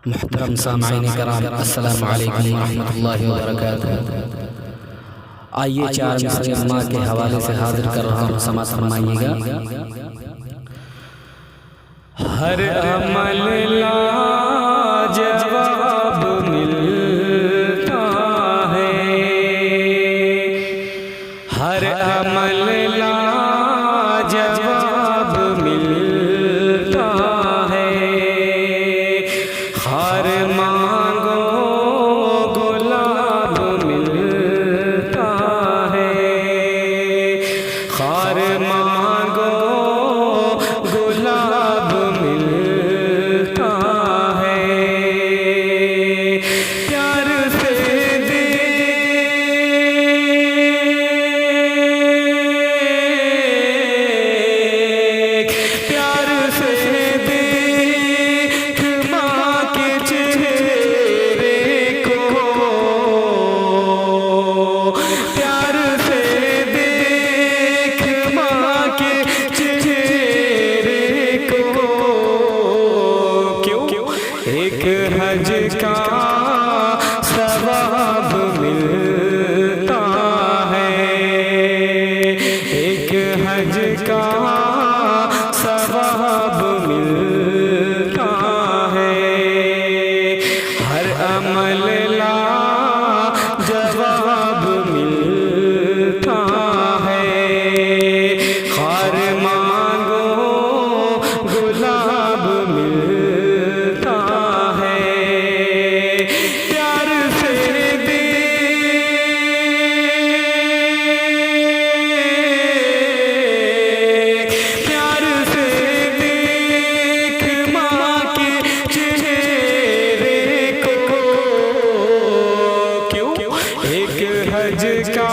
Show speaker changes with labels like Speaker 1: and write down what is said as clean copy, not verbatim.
Speaker 1: محترم سامعین کرام، السلام علیکم ورحمۃ اللہ وبرکاتہ۔ آئیے چار مصرع ماں کے حوالے سے حاضر کر رہا ہوں، سماعت فرمائیے گا۔
Speaker 2: ہر عمل لاجواب ملتا ہے، ہر عمل لاجواب ملتا ہے، خار مانگو گلاب ملتا ہے، خار مانگو گلاب ملتا ہے، پیار سے دیکھ، پیار سے دیکھ ماں کے چہرے کو، پیار سے دیکھ ماں کے چہرے کو، کیوں ایک حج کا ثواب ملتا ہے، ایک حج کا ثواب ملتا ہے، ہر عمل لاجواب ملتا ہے، خار مانگو گلاب ملتا ہے، پیار سے دیکھ، پیار سے دیکھ ماں کے چہرے کو، کیوں ایک حج کا